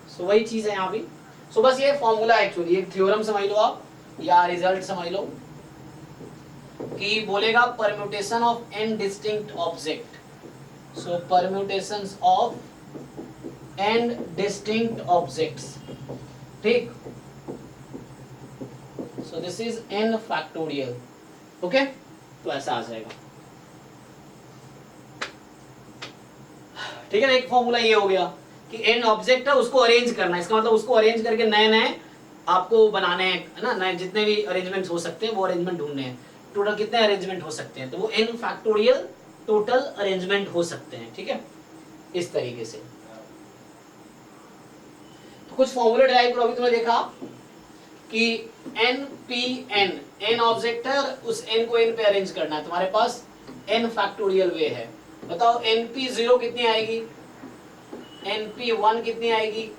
सो वही चीज है यहाँ भी। सो बस ये फॉर्मूला है एक्चुअली, एक थ्योरम समझ लो आप या रिजल्ट समझ लो कि बोलेगा permutation of n distinct object. So permutations of n distinct objects, ठीक। So this is n factorial, okay. तो ऐसा आ जाएगा, ठीक है ना। एक फॉर्मूला ये हो गया कि n ऑब्जेक्ट है, उसको अरेंज करना है। इसका मतलब उसको अरेंज करके नए नए आपको बनाने हैं, है ना। नए जितने भी अरेंजमेंट्स हो सकते हैं वो अरेंजमेंट ढूंढने हैं। टोटल कितने अरेंजमेंट हो सकते हैं, तो वो n फैक्टोरियल टोटल अरेंजमेंट हो सकते हैं, ठीक है, इस तरीके से। तो कुछ फॉर्मूले ड्राइव करो। अभी तुमने देखा कि npn, n ऑब्जेक्ट है और उस n को n पे अरेंज करना है। तुम्हारे पास n फैक्टोरियल वे है। बताओ np0 कितनी आएगी, np1 कितनी आएगी?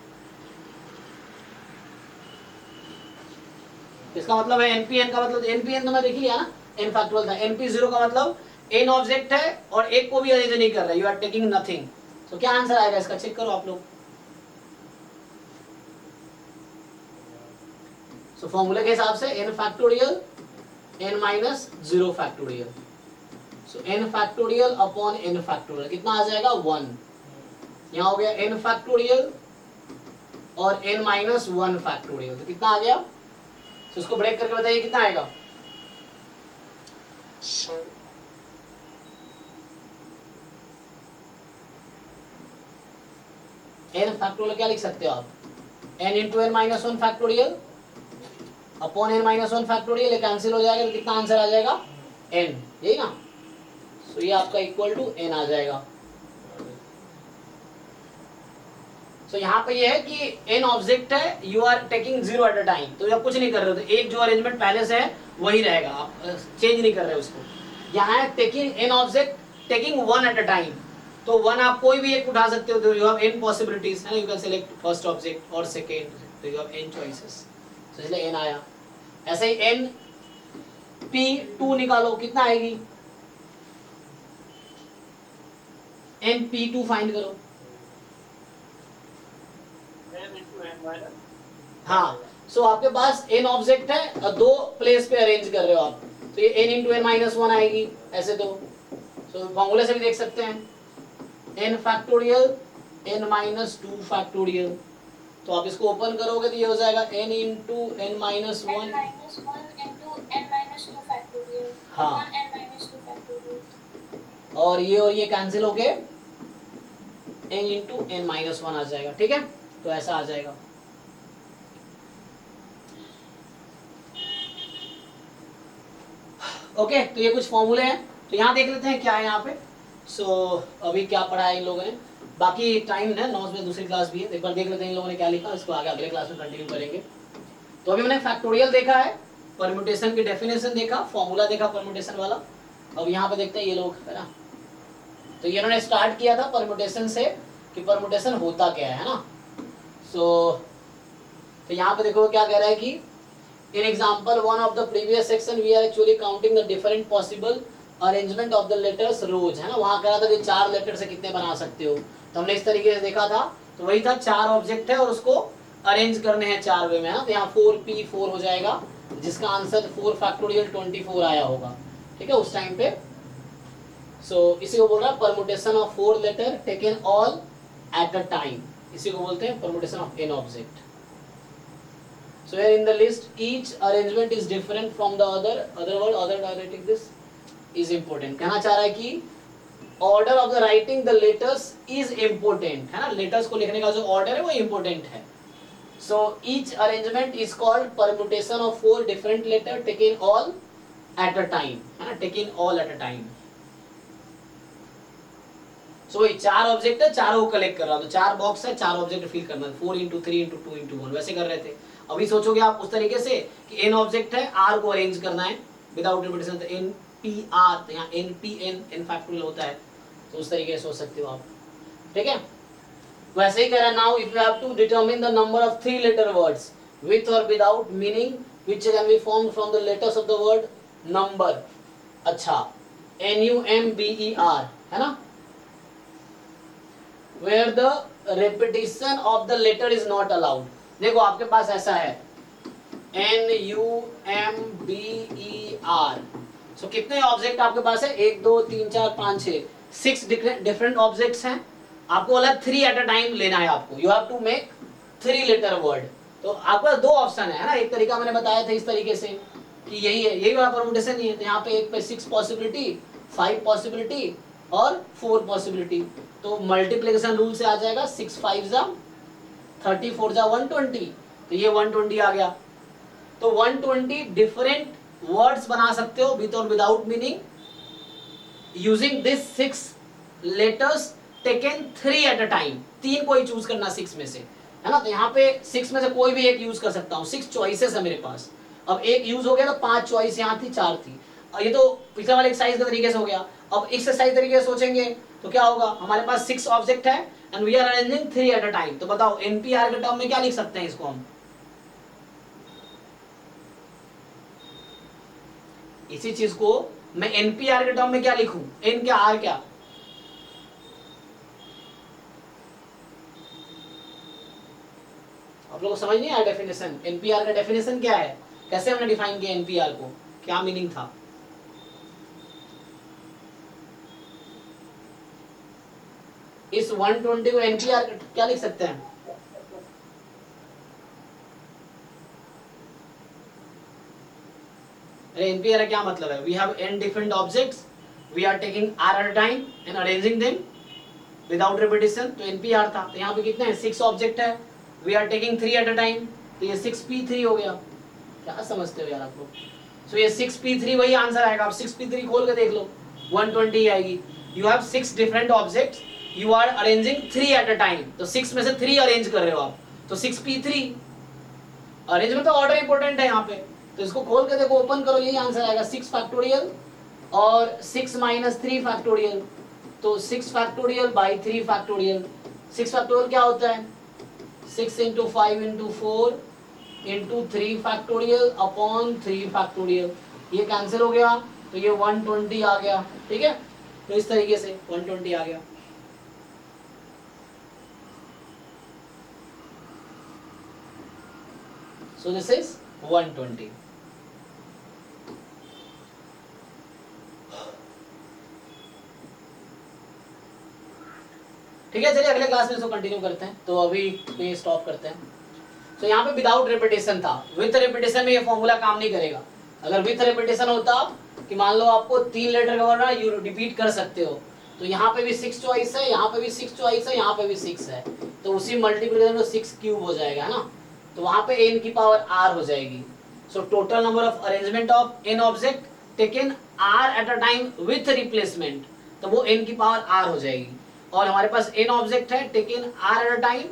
इसका मतलब है npn का मतलब, npn तो मैं देख लिया ना, n फैक्टोरियल था। np0 का मतलब n ऑब्जेक्ट है और एक को भी अरेंज नहीं कर रहा, यू आर टेकिंग नथिंग। तो क्या आंसर आएगा इसका, चेक करो आप लोग। सो फॉर्मूले के हिसाब से n factorial n minus 0 factorial, so n factorial upon n factorial कितना आ जाएगा? 1। यहाँ हो गया n फैक्टोरियल और n माइनस 1 फैक्टोरियल, तो कितना आ गया? तो इसको ब्रेक करके बताइए कितना आएगा? n फैक्टोरियल क्या लिख सकते हो आप? n into n minus 1 factorial upon n minus 1 factorial, ये कैंसिल हो जाएगा तो कितना आंसर आ जाएगा? n, यही ना। सो ये आपका इक्वल टू n आ जाएगा। सो यहाँ पे ये है कि n ऑब्जेक्ट है, you are taking 0 at a time, तो आप कुछ नहीं कर रहे हो, तो एक जो अरेंजमेंट पहले से है वही रहेगा, आप चेंज नहीं कर रहे उसको। यहाँ है taking n object taking 1 eight a time, तो 1 आप कोई भी एक उठा सकते हो, तो यू हैव n पॉसिबिलिटीज, है ना। You can select first object और सेकेंड, तो यू हैव n चॉइसेस, तो इसलिए n आया। ऐसे ही np2 निकालो, कितना आएगी? np2 फाइंड करो। हाँ, सो आपके पास n ऑब्जेक्ट है और 2 प्लेस पे अरेंज कर रहे हो आप, तो ये n इंटू n माइनस 1 आएगी ऐसे। तो फॉर्मूले से भी देख सकते हैं n factorial n minus 2 factorial, तो आप इसको ओपन करोगे तो ये हो जाएगा n into n minus 1 n minus 1 into n minus 2 factorial हाँ, upon n minus 2 factorial, और ये कैंसिल हो गए, n इंटू n माइनस 1 आ जाएगा, ठीक है। तो ऐसा आ जाएगा। ओके, तो ये कुछ फॉर्मूले हैं, तो यहाँ देख लेते हैं क्या है यहाँ पे। सो अभी क्या पढ़ा है इन लोगों ने, बाकी टाइम है 9 में दूसरी क्लास भी है, एक बार देख लेते हैं इन लोगों ने क्या लिखा, इसको आगे अगले क्लास में कंटिन्यू करेंगे। तो अभी मैंने फैक्टोरियल देखा है, परम्यूटेशन की डेफिनेशन देखा, फॉर्मूला देखा परम्यूटेशन वाला। अब यहाँ पे देखते हैं ये लोग, है ना, तो ये इन्होंने स्टार्ट किया था परमुटेशन से कि परमुटेशन होता क्या है ना। तो यहाँ पे देखो क्या कह रहा है कि in example one of the previous section we are actually counting the different possible arrangement of the letters rose, है ना। वहां कह रहा था कि 4 लेटर से कितने बना सकते हो, तो हमने इस तरीके से देखा था। तो वही था, 4 ऑब्जेक्ट है और उसको अरेंज करने हैं 4 वे में, है ना। तो यहाँ 4p4 हो जाएगा, जिसका आंसर 4 फैक्टोरियल 24 आया होगा, ठीक है, उस टाइम पे। सो इसी को बोल रहा है permutation of 4 letter taken all at a time, इसी को बोलते हैं permutation of n object. So here in the list, each arrangement is different from the other. Other word, other writing this is important. कहना चाह रहा है कि order of the writing the letters is important, है ना। letters को लिखने का जो order है वो important है। So each arrangement is called permutation of 4 different letter taken all at a time, है ना, taken all at a time. So वही 4 ऑब्जेक्ट है, चारों को कलेक्ट कर रहा हूं, तो 4 बॉक्स है, 4 ऑब्जेक्ट फिल करना है, 4 into 3 into 2 into 1 वैसे कर रहे थे। अभी सोचोगे आप उस तरीके से कि n ऑब्जेक्ट है, r को अरेंज करना है विदाउट रिपीटेशन, तो n p r, तो यहाँ n p n फैक्टोरियल होता है, तो उस तरीके से सोच सकते हो आप, ठीक है। वैसे ही कह रहा है now if you have to determine the number of 3 letter words with or without meaning which can be formed from the letters of the word number. अच्छा, NUMBER, है ना, where the repetition of the letter is not allowed। देखो आपके पास ऐसा है NUMBER। सो कितने ऑब्जेक्ट आपके पास है, 1 2 3 4 5 6 डिफरेंट ऑब्जेक्ट्स हैं। आपको बोला 3 एट अ टाइम लेना है आपको, you have to make 3 letter word. तो आपके पास 2 ऑप्शन है ना, एक तरीका मैंने बताया था इस तरीके से कि यही है, यही वाला परमुटेशन ही है। तो यहाँ पे एक पे 6 पॉसिबिलिटी, 5 पॉसिबिलिटी और 4 पॉसिबिलिटी। तो मल्टीप्लिकेशन रूल से आ जाएगा 6 5 जा 30, 4 जा 120, तो ये 120 आ गया। तो 120 डिफरेंट वर्ड्स बना सकते हो विद और without meaning using this 6 letters taken 3 at a time. 3 को ही चूज करना 6 में से, है ना। तो यहाँ पे 6 में से कोई भी एक यूज कर सकता हूँ, 6 चॉइसेस है मेरे पास। अब एक यूज हो गया तो 5 चॉइस यहाँ थी, 4 थी। ये तो पिछले वाले एक्सरसाइज के तरीके से हो गया। अब एक्सरसाइज तरीके से सोचेंगे तो क्या होगा, हमारे पास 6 ऑब्जेक्ट है and we are arranging 3 at a time. तो बताओ NPR के टर्म में क्या लिख सकते हैं इसको हम, इसी चीज को मैं NPR के टर्म में क्या लिखूं, N क्या R क्या, आप लोगों को समझ नहीं आया डेफिनेशन। NPR का डेफिनेशन क्या है, कैसे हमने डिफाइन किया NPR को, क्या मीनिंग था। इस 120 को NPR क्या लिख सकते हैं, अरे NPR क्या मतलब है, we have n different objects, we are taking r at a time and arranging them without repetition. तो NPR था। तो यहाँ पे कितने हैं, 6 ऑब्जेक्ट है, we are taking 3 at a time, तो ये 6p3 हो गया। क्या समझते हो यार आप लोग। सो ये 6p3 वही आंसर आएगा। आप 6p3 खोल के देख लो, 120 आएगी। You have 6 different objects, you are arranging 3 at a time, तो 6 में से 3 अरेंज कर रहे हो आप, तो 6p3। अरेंजमेंट का ऑर्डर इंपॉर्टेंट है यहाँ पे, तो इसको खोल के देखो, ओपन करो, यही आंसर आएगा 6 फैक्टोरियल और 6 - 3 फैक्टोरियल। तो 6 फैक्टोरियल बाई 3 फैक्टोरियल। 6 फैक्टोरियल क्या होता है, 6 into 5 into 4 into 3 factorial upon 3 factorial. ये कैंसिल हो गया, तो ये 120 आ गया, ठीक है। तो इस तरीके से 120 आ गया। So this is 120. ठीक है, चलिए अगले क्लास में इसको कंटिन्यू करते हैं। तो अभी ये स्टॉप करते हैं। तो यहाँ पे विदाउट रिपीटेशन था, विथ रिपीटेशन में ये फॉर्मूला काम नहीं करेगा। अगर विथ रिपीटेशन होता कि मान लो आपको 3 लेटर का वर्ड यू रिपीट कर सकते हो, तो यहाँ पे भी 6 चॉइस है, यहाँ पे भी 6 चॉइस है, यहाँ पे भी 6 है, तो उसी मल्टीप्लिकेशन में 6 क्यूब हो जाएगा, है ना। तो वहां पे n की पावर r हो जाएगी। सो total number of arrangement of n object taken r at a time with replacement, तो वो n की पावर r हो जाएगी। और हमारे पास n ऑब्जेक्ट है taken r at a time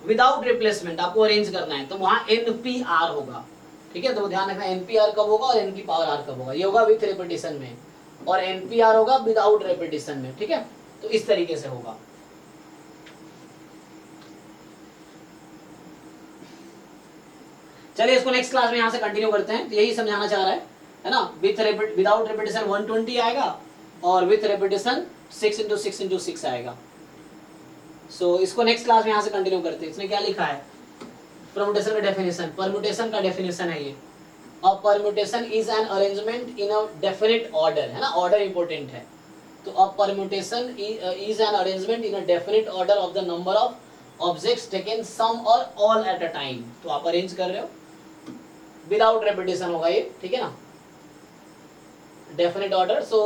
without replacement, आपको अरेंज करना है, तो वहां NPR होगा, ठीक है। तो ध्यान रखना NPR कब होगा और n की पावर r कब होगा, ये होगा विथ रिपीटेशन में। और NPR होगा विदाउट रेपिटेशन में, ठीक है। तो इस तरीके से होगा। चलिए इसको नेक्स्ट क्लास में यहाँ से कंटिन्यू करते हैं। तो यही समझाना चाह रहा है ना, विदाउट रेपिटेशन 120 आएगा और विथ रेपिटेशन 6 × 6 × 6 आएगा। सो इसको नेक्स्ट क्लास में यहाँ से कंटिन्यू करते हैं। इसने क्या लिखा है, परम्यूटेशन का डेफिनेशन, परम्यूटेशन का डेफिनेशन है ये। A permutation is an arrangement in a definite order, है ना, ऑर्डर इंपॉर्टेंट है। तो a permutation is an arrangement in a definite order of the number of objects taken some or all at a time. तो आप अरेंज कर रहे हो, विदाउट रेपिटेशन होगा ये, ठीक है ना, definite order. So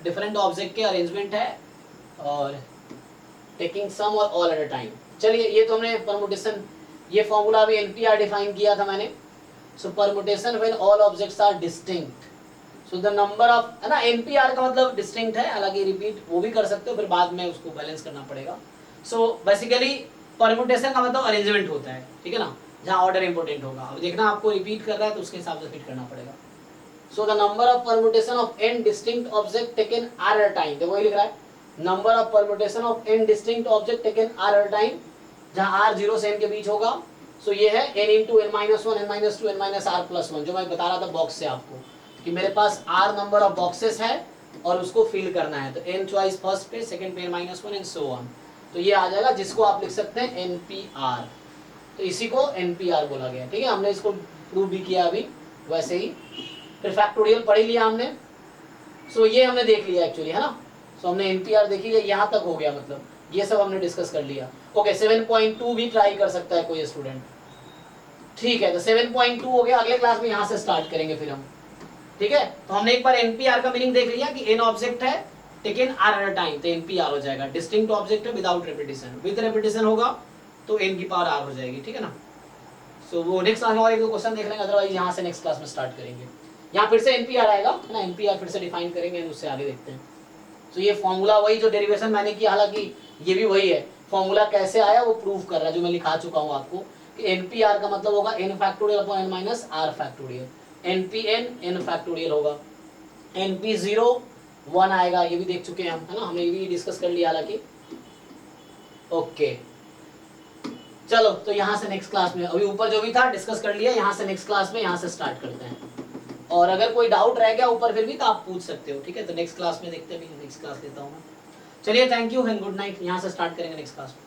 different object के अरेंजमेंट है और taking some or all at a time. चलिए ये तो हमने परम्यूटेशन, ये फॉर्मूला अभी NPR डिफाइन किया था मैंने। So permutation when all objects are distinct, so the number of, है ना, NPR का मतलब डिस्टिंक्ट है, हालांकि रिपीट वो भी कर सकते हो, फिर बाद में उसको बैलेंस करना पड़ेगा। सो बेसिकली परम्यूटेशन का मतलब अरेंजमेंट होता है, ठीक है ना, जहाँ ऑर्डर इंपॉर्टेंट होगा। अब देखना आपको रिपीट कर रहा है तो उसके हिसाब से फिट करना पड़ेगा। So the number of permutation of n distinct object taken R at a time, देखो वही लिख रहा है, number of permutation of n distinct object taken R at a time, जहाँ r 0 से n के बीच होगा। सो ये है n × n - 1 n - 2 n - r + 1, जो मैं बता रहा था बॉक्स से आपको कि मेरे पास r नंबर ऑफ बॉक्सेस है और उसको फिल करना है। तो n चॉइस फर्स्ट पे, सेकंड पे n - 1 एंड सो ऑन। तो ये आ जाएगा, जिसको आप लिख सकते हैं NPR। तो इसी को NPR बोला गया, ठीक है। हमने इसको प्रूव भी किया अभी वैसे ही। फिर फैक्टोरियल पढ़ ही लिया हमने। सो ये हमने देख लिया एक्चुअली, है ना। सो हमने NPR देखी लिया, यहाँ तक हो गया, मतलब ये सब हमने डिस्कस कर लिया। ओके 7.2 भी ट्राई कर सकता है कोई स्टूडेंट, ठीक है। तो 7.2 हो गया, अगले क्लास में यहाँ से स्टार्ट करेंगे फिर हम, ठीक है। तो हमने एक बार NPR का मीनिंग देख लिया कि n ऑब्जेक्ट है taken r at a time, तो NPR हो जाएगा। डिस्टिंक्ट ऑब्जेक्ट है विदाउट रेपिटेशन, विद रेपिटेशन होगा तो n की पावर r हो जाएगी, ठीक है ना। सो वो नेक्स्ट क्लास में और एक दो क्वेश्चन देख लेंगे, अदरवाइज यहाँ से नेक्स्ट क्लास में स्टार्ट करेंगे। यहाँ फिर से NPR आएगा, है ना, NPR फिर से डिफाइन करेंगे, उससे आगे देखते हैं। तो ये फॉर्मूला वही जो डेरिवेशन मैंने किया, हालांकि ये भी वही है, फॉर्मूला कैसे आया वो प्रूव कर रहा है, जो मैं लिखा चुका हूँ आपको कि NPR का मतलब होगा n factorial upon n minus r factorial, NPN n factorial होगा, NP0 1 आएगा, ये भी देख चुके हैं हम, है ना, हमने ये भी डिस्कस कर लिया हालांकि। ओके चलो, तो यहाँ से नेक्स्ट क्लास में, अभी ऊपर जो भी था डिस्कस कर लिया, यहाँ से नेक्स्ट क्लास में यहाँ से स्टार्ट करते हैं। और अगर कोई डाउट रह गया ऊपर फिर भी तो आप पूछ सकते हो, ठीक है। तो नेक्स्ट क्लास में देखते हैं, नेक्स्ट क्लास लेता हूँ मैं। चलिए thank you and good night, यहाँ से स्टार्ट करेंगे नेक्स्ट क्लास में।